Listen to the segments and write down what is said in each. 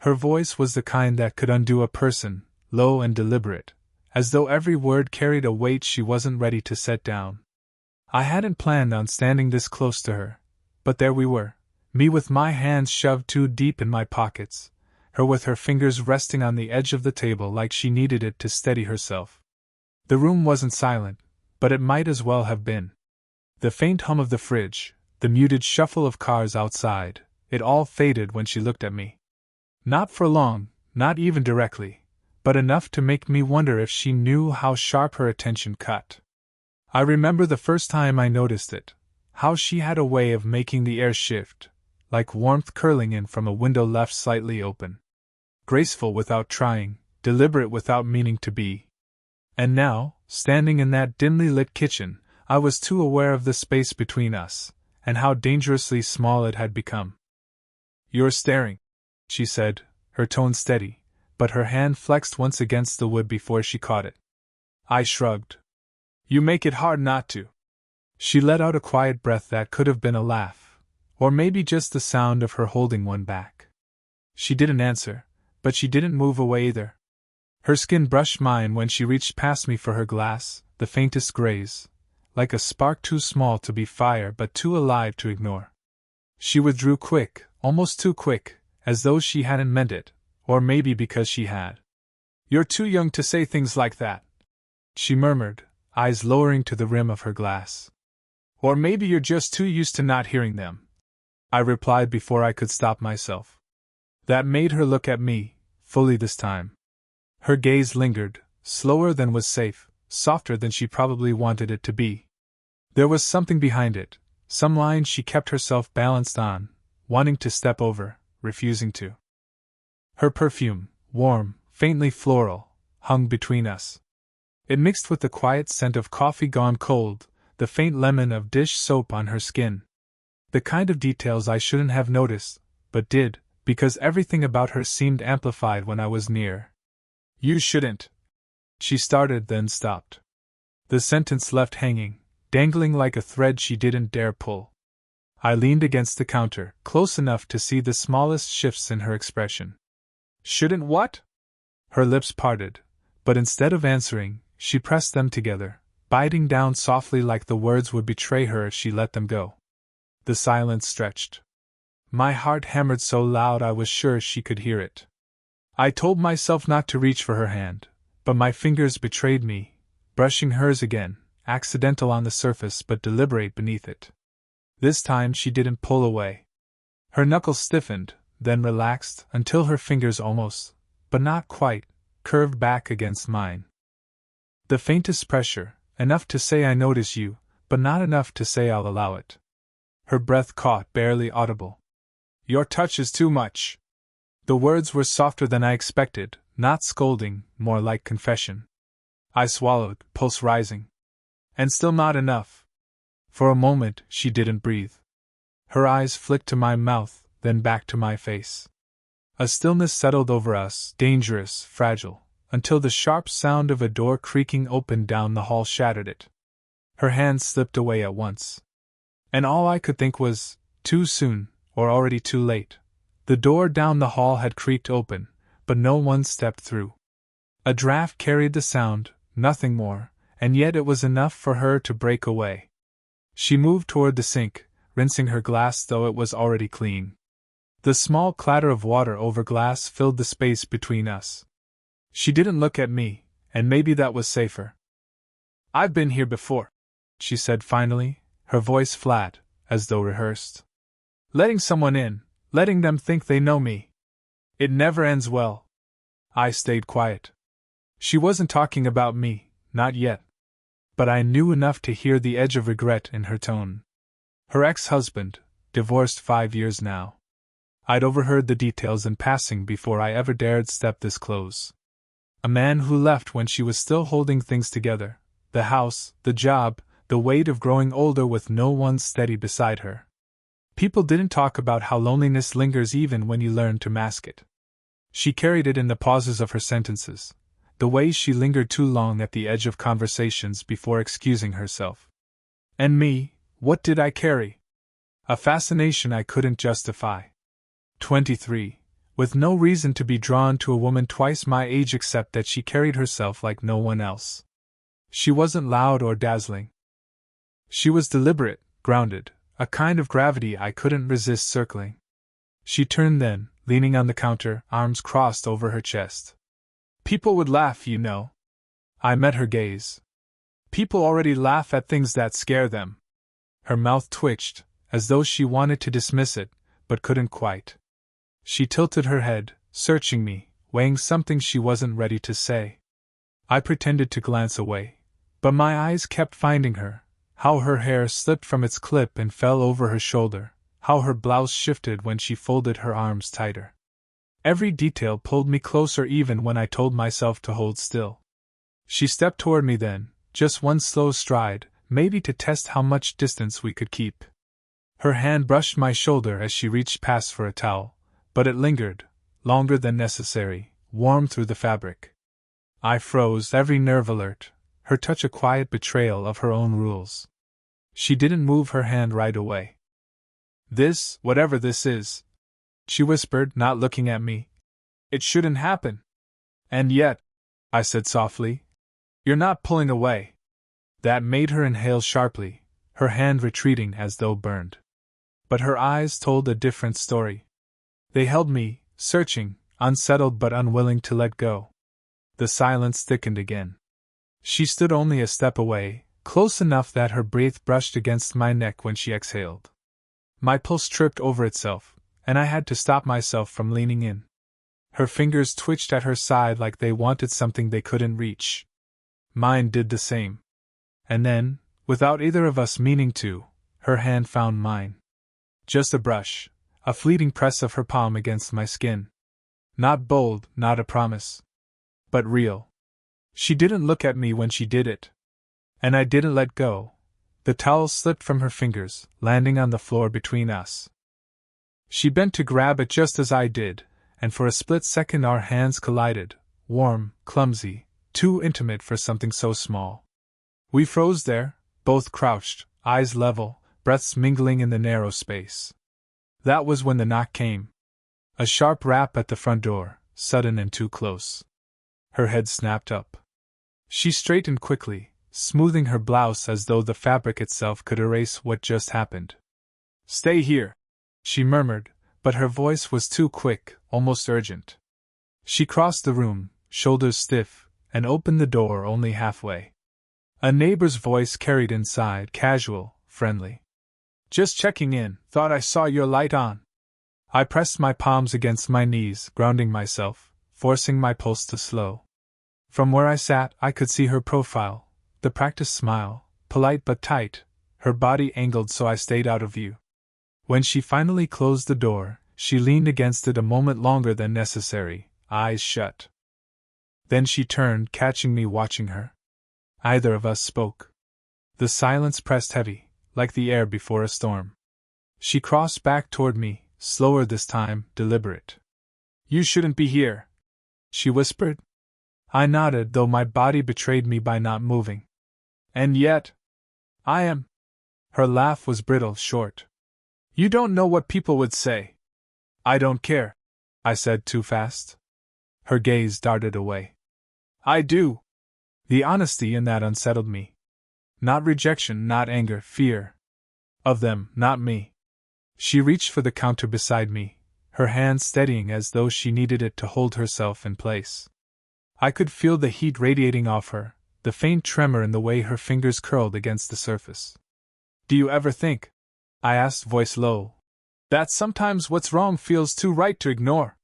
Her voice was the kind that could undo a person, low and deliberate, as though every word carried a weight she wasn't ready to set down. I hadn't planned on standing this close to her, but there we were, me with my hands shoved too deep in my pockets, her with her fingers resting on the edge of the table like she needed it to steady herself. The room wasn't silent, but it might as well have been. The faint hum of the fridge, the muted shuffle of cars outside, it all faded when she looked at me. Not for long, not even directly, but enough to make me wonder if she knew how sharp her attention cut. I remember the first time I noticed it, how she had a way of making the air shift, like warmth curling in from a window left slightly open. Graceful without trying, deliberate without meaning to be. And now, standing in that dimly lit kitchen, I was too aware of the space between us, and how dangerously small it had become. "You're staring," she said, her tone steady, but her hand flexed once against the wood before she caught it. I shrugged. "You make it hard not to." She let out a quiet breath that could have been a laugh, or maybe just the sound of her holding one back. She didn't answer, but she didn't move away either. Her skin brushed mine when she reached past me for her glass, the faintest graze, like a spark too small to be fire but too alive to ignore. She withdrew quick, almost too quick, as though she hadn't meant it, or maybe because she had. "You're too young to say things like that," she murmured, eyes lowering to the rim of her glass. "Or maybe you're just too used to not hearing them," I replied before I could stop myself. That made her look at me, fully this time. Her gaze lingered, slower than was safe, softer than she probably wanted it to be. There was something behind it, some line she kept herself balanced on, wanting to step over, refusing to. Her perfume, warm, faintly floral, hung between us. It mixed with the quiet scent of coffee gone cold, the faint lemon of dish soap on her skin. The kind of details I shouldn't have noticed, but did, because everything about her seemed amplified when I was near. "You shouldn't." She started, then stopped. The sentence left hanging, dangling like a thread she didn't dare pull. I leaned against the counter, close enough to see the smallest shifts in her expression. "Shouldn't what?" Her lips parted, but instead of answering, she pressed them together, biting down softly like the words would betray her if she let them go. The silence stretched. My heart hammered so loud I was sure she could hear it. I told myself not to reach for her hand, but my fingers betrayed me, brushing hers again, accidental on the surface but deliberate beneath it. This time she didn't pull away. Her knuckles stiffened, then relaxed until her fingers almost, but not quite, curved back against mine. The faintest pressure, enough to say I notice you, but not enough to say I'll allow it. Her breath caught, barely audible. "Your touch is too much." The words were softer than I expected, not scolding, more like confession. I swallowed, pulse rising. "And still not enough." For a moment, she didn't breathe. Her eyes flicked to my mouth, then back to my face. A stillness settled over us, dangerous, fragile, until the sharp sound of a door creaking open down the hall shattered it. Her hand slipped away at once. And all I could think was, too soon, or already too late. The door down the hall had creaked open, but no one stepped through. A draft carried the sound, nothing more, and yet it was enough for her to break away. She moved toward the sink, rinsing her glass though it was already clean. The small clatter of water over glass filled the space between us. She didn't look at me, and maybe that was safer. "I've been here before," she said finally, her voice flat, as though rehearsed. "Letting someone in, letting them think they know me. It never ends well." I stayed quiet. She wasn't talking about me, not yet. But I knew enough to hear the edge of regret in her tone. Her ex-husband, divorced 5 years now. I'd overheard the details in passing before I ever dared step this close. A man who left when she was still holding things together, the house, the job, the weight of growing older with no one steady beside her. People didn't talk about how loneliness lingers even when you learn to mask it. She carried it in the pauses of her sentences, the way she lingered too long at the edge of conversations before excusing herself. And me, what did I carry? A fascination I couldn't justify. 23. with no reason to be drawn to a woman twice my age except that she carried herself like no one else. She wasn't loud or dazzling. She was deliberate, grounded, a kind of gravity I couldn't resist circling. She turned then, leaning on the counter, arms crossed over her chest. People would laugh, you know. I met her gaze. People already laugh at things that scare them. Her mouth twitched, as though she wanted to dismiss it, but couldn't quite. She tilted her head, searching me, weighing something she wasn't ready to say. I pretended to glance away, but my eyes kept finding her, how her hair slipped from its clip and fell over her shoulder, how her blouse shifted when she folded her arms tighter. Every detail pulled me closer even when I told myself to hold still. She stepped toward me then, just one slow stride, maybe to test how much distance we could keep. Her hand brushed my shoulder as she reached past for a towel, but it lingered, longer than necessary, warm through the fabric. I froze, every nerve alert, her touch a quiet betrayal of her own rules. She didn't move her hand right away. "This, whatever this is," she whispered, not looking at me. "It shouldn't happen." "And yet," I said softly, "you're not pulling away." That made her inhale sharply, her hand retreating as though burned. But her eyes told a different story. They held me, searching, unsettled but unwilling to let go. The silence thickened again. She stood only a step away, close enough that her breath brushed against my neck when she exhaled. My pulse tripped over itself, and I had to stop myself from leaning in. Her fingers twitched at her side like they wanted something they couldn't reach. Mine did the same. And then, without either of us meaning to, her hand found mine. Just a brush, a fleeting press of her palm against my skin. Not bold, not a promise. But real. She didn't look at me when she did it. And I didn't let go. The towel slipped from her fingers, landing on the floor between us. She bent to grab it just as I did, and for a split second our hands collided, warm, clumsy, too intimate for something so small. We froze there, both crouched, eyes level, breaths mingling in the narrow space. That was when the knock came. A sharp rap at the front door, sudden and too close. Her head snapped up. She straightened quickly, smoothing her blouse as though the fabric itself could erase what just happened. "Stay here," she murmured, but her voice was too quick, almost urgent. She crossed the room, shoulders stiff, and opened the door only halfway. A neighbor's voice carried inside, casual, friendly. "Just checking in, thought I saw your light on." I pressed my palms against my knees, grounding myself, forcing my pulse to slow. From where I sat, I could see her profile, the practiced smile, polite but tight, her body angled so I stayed out of view. When she finally closed the door, she leaned against it a moment longer than necessary, eyes shut. Then she turned, catching me watching her. Neither of us spoke. The silence pressed heavy, like the air before a storm. She crossed back toward me, slower this time, deliberate. "You shouldn't be here," she whispered. I nodded, though my body betrayed me by not moving. "And yet, I am." Her laugh was brittle, short. "You don't know what people would say." "I don't care," I said too fast. Her gaze darted away. "I do." The honesty in that unsettled me. Not rejection, not anger, fear. Of them, not me. She reached for the counter beside me, her hand steadying as though she needed it to hold herself in place. I could feel the heat radiating off her, the faint tremor in the way her fingers curled against the surface. "Do you ever think," I asked, voice low, "that sometimes what's wrong feels too right to ignore?"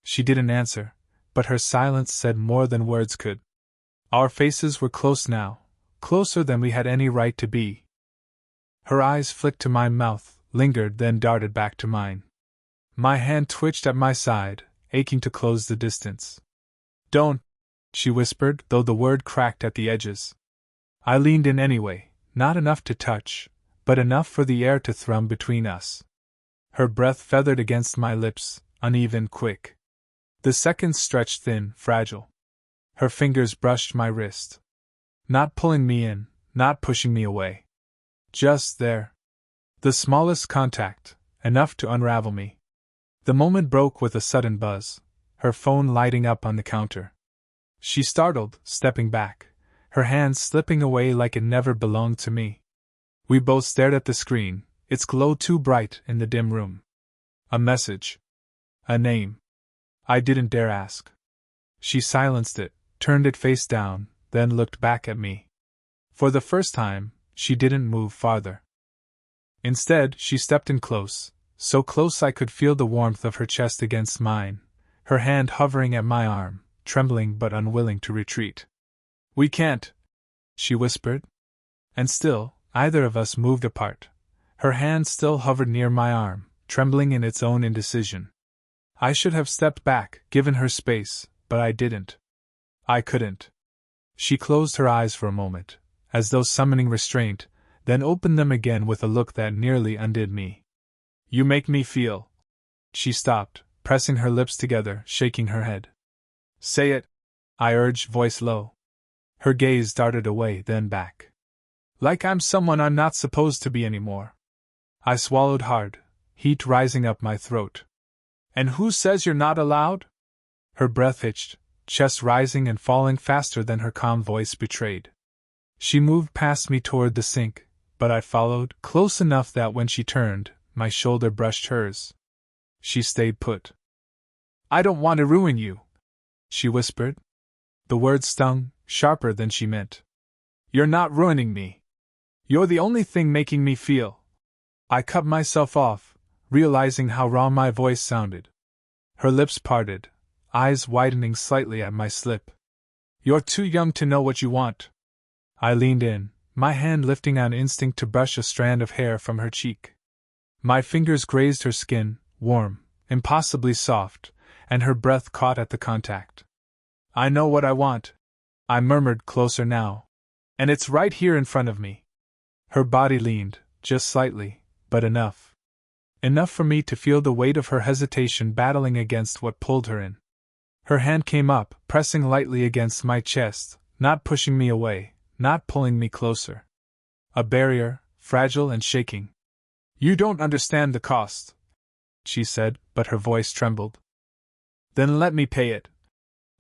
She didn't answer, but her silence said more than words could. Our faces were close now, closer than we had any right to be. Her eyes flicked to my mouth, lingered, then darted back to mine. My hand twitched at my side, aching to close the distance. "Don't," she whispered, though the word cracked at the edges. I leaned in anyway, not enough to touch, but enough for the air to thrum between us. Her breath feathered against my lips, uneven, quick. The seconds stretched thin, fragile. Her fingers brushed my wrist. Not pulling me in, not pushing me away. Just there. The smallest contact, enough to unravel me. The moment broke with a sudden buzz, her phone lighting up on the counter. She startled, stepping back, her hands slipping away like it never belonged to me. We both stared at the screen, its glow too bright in the dim room. A message. A name. I didn't dare ask. She silenced it, turned it face down, then looked back at me. For the first time, she didn't move farther. Instead, she stepped in close, so close I could feel the warmth of her chest against mine, her hand hovering at my arm, trembling but unwilling to retreat. "We can't," she whispered. And still, neither of us moved apart. Her hand still hovered near my arm, trembling in its own indecision. I should have stepped back, given her space, but I didn't. I couldn't. She closed her eyes for a moment, as though summoning restraint, then opened them again with a look that nearly undid me. "You make me feel." She stopped, pressing her lips together, shaking her head. "Say it," I urged, voice low. Her gaze darted away, then back. "Like I'm someone I'm not supposed to be anymore." I swallowed hard, heat rising up my throat. "And who says you're not allowed?" Her breath hitched, chest rising and falling faster than her calm voice betrayed. She moved past me toward the sink, but I followed, close enough that when she turned, my shoulder brushed hers. She stayed put. "I don't want to ruin you," she whispered. The words stung, sharper than she meant. "You're not ruining me. You're the only thing making me feel." I cut myself off, realizing how raw my voice sounded. Her lips parted, eyes widening slightly at my slip. "You're too young to know what you want." I leaned in, my hand lifting on instinct to brush a strand of hair from her cheek. My fingers grazed her skin, warm, impossibly soft, and her breath caught at the contact. "I know what I want," I murmured, closer now. "And it's right here in front of me." Her body leaned, just slightly, but enough. Enough for me to feel the weight of her hesitation battling against what pulled her in. Her hand came up, pressing lightly against my chest, not pushing me away, not pulling me closer. A barrier, fragile and shaking. "You don't understand the cost," she said, but her voice trembled. "Then let me pay it."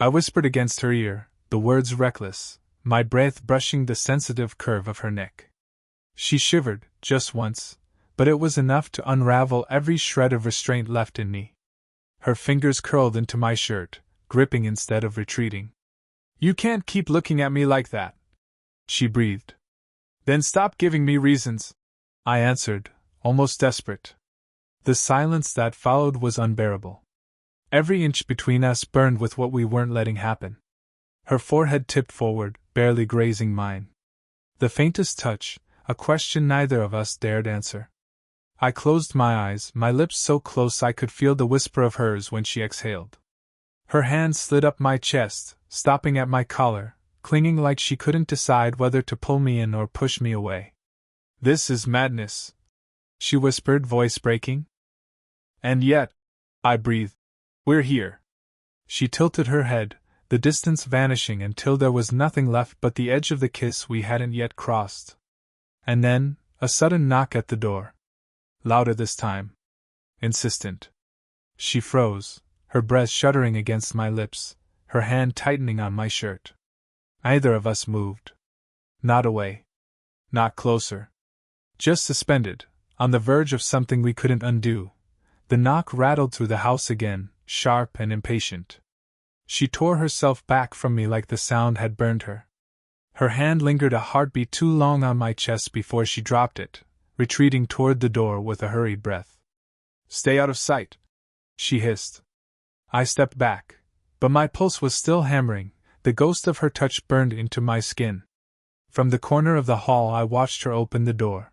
I whispered against her ear, the words reckless, my breath brushing the sensitive curve of her neck. She shivered, just once, but it was enough to unravel every shred of restraint left in me. Her fingers curled into my shirt, gripping instead of retreating. "You can't keep looking at me like that," she breathed. "Then stop giving me reasons," I answered, almost desperate. The silence that followed was unbearable. Every inch between us burned with what we weren't letting happen. Her forehead tipped forward, barely grazing mine. The faintest touch, a question neither of us dared answer. I closed my eyes, my lips so close I could feel the whisper of hers when she exhaled. Her hand slid up my chest, stopping at my collar, clinging like she couldn't decide whether to pull me in or push me away. "This is madness," she whispered, voice breaking. "And yet," I breathed, "we're here." She tilted her head, the distance vanishing until there was nothing left but the edge of the kiss we hadn't yet crossed. And then, a sudden knock at the door. Louder this time. Insistent. She froze, her breath shuddering against my lips, her hand tightening on my shirt. Neither of us moved. Not away. Not closer. Just suspended, on the verge of something we couldn't undo. The knock rattled through the house again, sharp and impatient. She tore herself back from me like the sound had burned her. Her hand lingered a heartbeat too long on my chest before she dropped it, retreating toward the door with a hurried breath. "Stay out of sight," she hissed. I stepped back, but my pulse was still hammering, the ghost of her touch burned into my skin. From the corner of the hall I watched her open the door.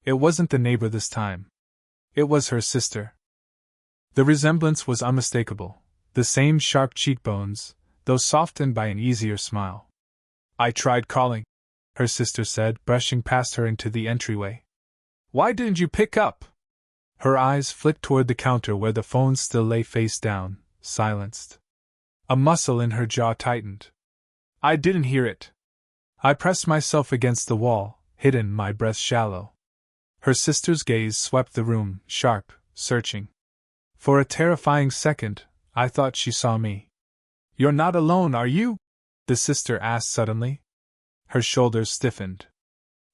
It wasn't the neighbor this time. It was her sister. The resemblance was unmistakable, the same sharp cheekbones, though softened by an easier smile. "I tried calling," her sister said, brushing past her into the entryway. "Why didn't you pick up?" Her eyes flicked toward the counter where the phone still lay face down, silenced. A muscle in her jaw tightened. "I didn't hear it." I pressed myself against the wall, hidden, my breath shallow. Her sister's gaze swept the room, sharp, searching. For a terrifying second, I thought she saw me. "You're not alone, are you?" the sister asked suddenly. Her shoulders stiffened.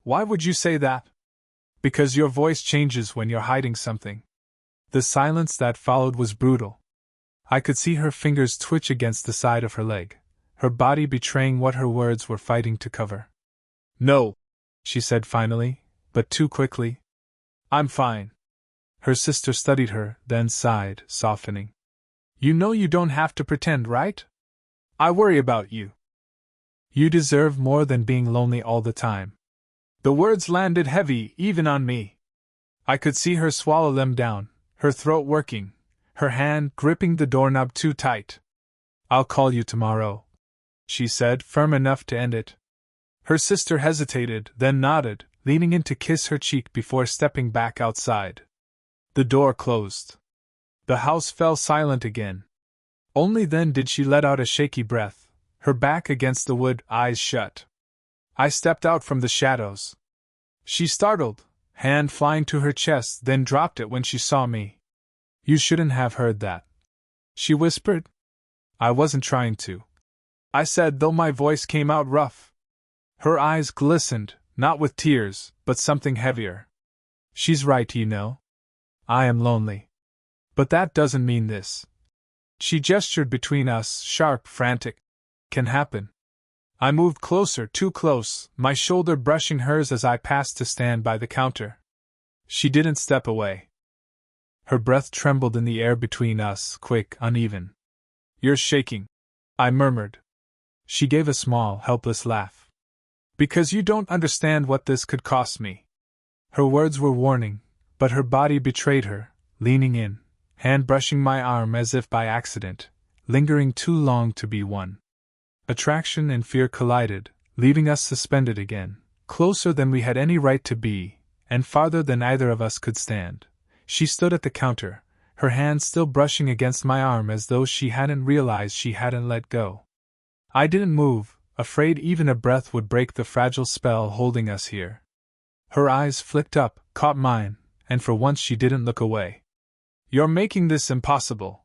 "Why would you say that?" "Because your voice changes when you're hiding something." The silence that followed was brutal. I could see her fingers twitch against the side of her leg, her body betraying what her words were fighting to cover. "No," she said finally, but too quickly. "I'm fine." Her sister studied her, then sighed, softening. "You know you don't have to pretend, right? I worry about you. You deserve more than being lonely all the time." The words landed heavy, even on me. I could see her swallow them down, her throat working, her hand gripping the doorknob too tight. "I'll call you tomorrow," she said, firm enough to end it. Her sister hesitated, then nodded, leaning in to kiss her cheek before stepping back outside. The door closed. The house fell silent again. Only then did she let out a shaky breath, her back against the wood, eyes shut. I stepped out from the shadows. She startled, hand flying to her chest, then dropped it when she saw me. "You shouldn't have heard that," she whispered. "I wasn't trying to," I said, though my voice came out rough. Her eyes glistened, not with tears, but something heavier. "She's right, you know. I am lonely. But that doesn't mean this." She gestured between us, sharp, frantic. "Can happen." I moved closer, too close, my shoulder brushing hers as I passed to stand by the counter. She didn't step away. Her breath trembled in the air between us, quick, uneven. "You're shaking," I murmured. She gave a small, helpless laugh. "Because you don't understand what this could cost me." Her words were warning, but her body betrayed her, leaning in, hand brushing my arm as if by accident, lingering too long to be won. Attraction and fear collided, leaving us suspended again, closer than we had any right to be, and farther than either of us could stand. She stood at the counter, her hand still brushing against my arm as though she hadn't realized she hadn't let go. I didn't move, afraid even a breath would break the fragile spell holding us here. Her eyes flicked up, caught mine, and for once she didn't look away. "You're making this impossible,"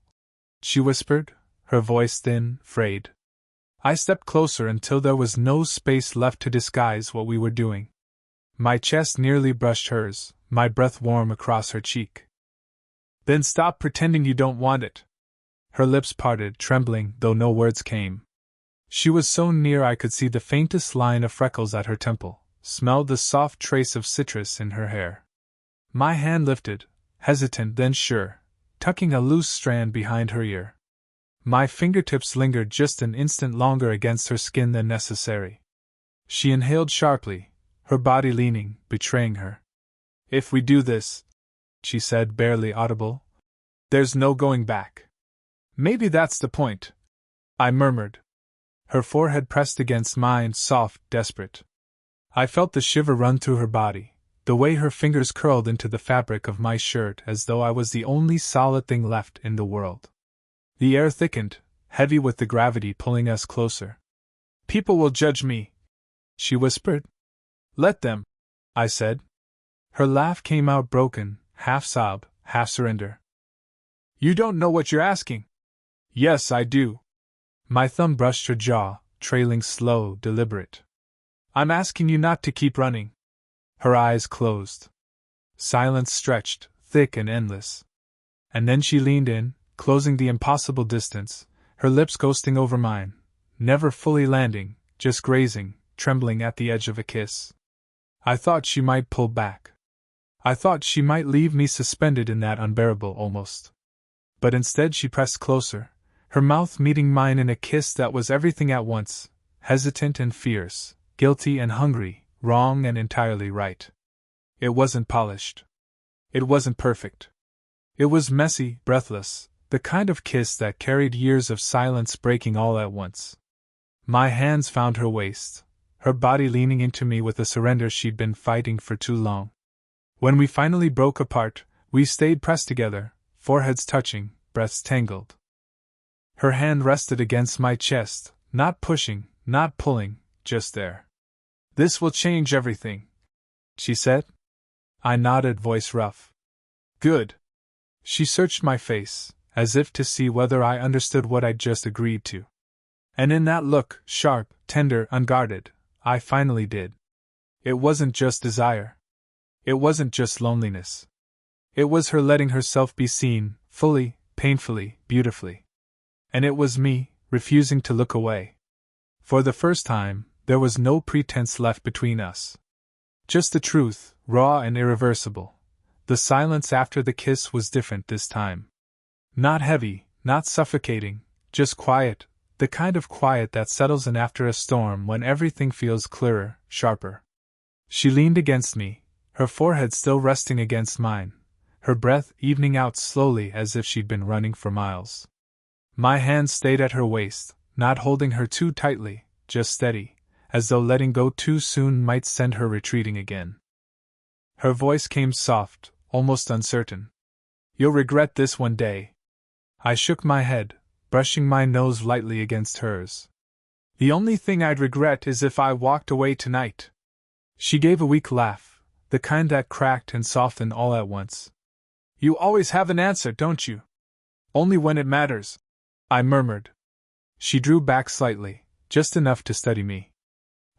she whispered, her voice thin, frayed. I stepped closer until there was no space left to disguise what we were doing. My chest nearly brushed hers, my breath warm across her cheek. "Then stop pretending you don't want it." Her lips parted, trembling, though no words came. She was so near I could see the faintest line of freckles at her temple, smelled the soft trace of citrus in her hair. My hand lifted, hesitant then sure, tucking a loose strand behind her ear. My fingertips lingered just an instant longer against her skin than necessary. She inhaled sharply, her body leaning, betraying her. "If we do this," she said, barely audible, "there's no going back." "Maybe that's the point," I murmured. Her forehead pressed against mine, soft, desperate. I felt the shiver run through her body, the way her fingers curled into the fabric of my shirt as though I was the only solid thing left in the world. The air thickened, heavy with the gravity pulling us closer. "People will judge me," she whispered. "Let them," I said. Her laugh came out broken, half sob, half surrender. "You don't know what you're asking." "Yes, I do." My thumb brushed her jaw, trailing slow, deliberate. "I'm asking you not to keep running." Her eyes closed. Silence stretched, thick and endless. And then she leaned in, closing the impossible distance, her lips ghosting over mine, never fully landing, just grazing, trembling at the edge of a kiss. I thought she might pull back. I thought she might leave me suspended in that unbearable almost. But instead she pressed closer, her mouth meeting mine in a kiss that was everything at once, hesitant and fierce, guilty and hungry, wrong and entirely right. It wasn't polished. It wasn't perfect. It was messy, breathless, the kind of kiss that carried years of silence breaking all at once. My hands found her waist, her body leaning into me with a surrender she'd been fighting for too long. When we finally broke apart, we stayed pressed together, foreheads touching, breaths tangled. Her hand rested against my chest, not pushing, not pulling, just there. "This will change everything," she said. I nodded, voice rough. "Good." She searched my face, as if to see whether I understood what I'd just agreed to. And in that look, sharp, tender, unguarded, I finally did. It wasn't just desire. It wasn't just loneliness. It was her letting herself be seen, fully, painfully, beautifully. And it was me, refusing to look away. For the first time, there was no pretense left between us. Just the truth, raw and irreversible. The silence after the kiss was different this time. Not heavy, not suffocating, just quiet, the kind of quiet that settles in after a storm when everything feels clearer, sharper. She leaned against me, her forehead still resting against mine, her breath evening out slowly as if she'd been running for miles. My hand stayed at her waist, not holding her too tightly, just steady, as though letting go too soon might send her retreating again. Her voice came soft, almost uncertain. "You'll regret this one day." I shook my head, brushing my nose lightly against hers. "The only thing I'd regret is if I walked away tonight." She gave a weak laugh, the kind that cracked and softened all at once. "You always have an answer, don't you?" "Only when it matters," I murmured. She drew back slightly, just enough to steady me.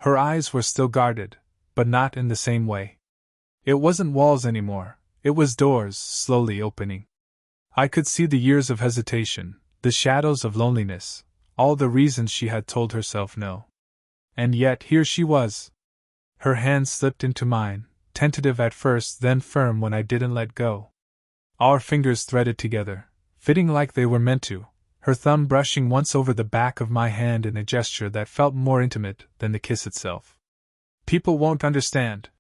Her eyes were still guarded, but not in the same way. It wasn't walls anymore, it was doors slowly opening. I could see the years of hesitation, the shadows of loneliness, all the reasons she had told herself no. And yet here she was. Her hand slipped into mine, tentative at first, then firm when I didn't let go. Our fingers threaded together, fitting like they were meant to, her thumb brushing once over the back of my hand in a gesture that felt more intimate than the kiss itself. "People won't understand,"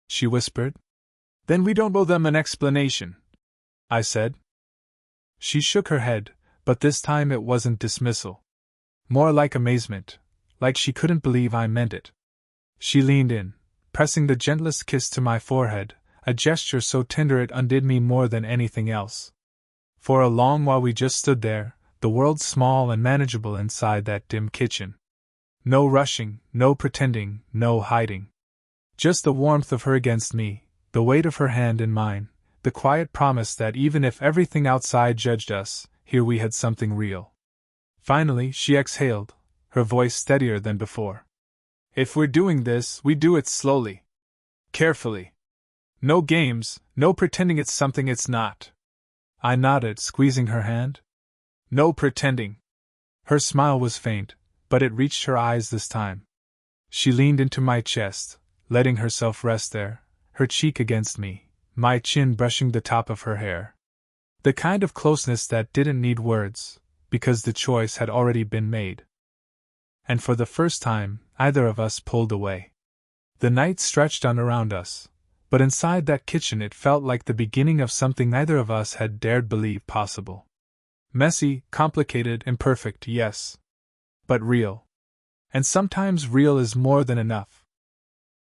she whispered. "Then we don't owe them an explanation," I said. She shook her head, but this time it wasn't dismissal. More like amazement, like she couldn't believe I meant it. She leaned in, pressing the gentlest kiss to my forehead, a gesture so tender it undid me more than anything else. For a long while we just stood there, the world small and manageable inside that dim kitchen. No rushing, no pretending, no hiding. Just the warmth of her against me, the weight of her hand in mine, the quiet promise that even if everything outside judged us, here we had something real. Finally, she exhaled, her voice steadier than before. "If we're doing this, we do it slowly. Carefully. No games, no pretending it's something it's not." I nodded, squeezing her hand. "No pretending." Her smile was faint, but it reached her eyes this time. She leaned into my chest, letting herself rest there, her cheek against me, my chin brushing the top of her hair. The kind of closeness that didn't need words, because the choice had already been made. And for the first time, either of us pulled away. The night stretched on around us, but inside that kitchen it felt like the beginning of something neither of us had dared believe possible. Messy, complicated, imperfect, yes. But real. And sometimes real is more than enough.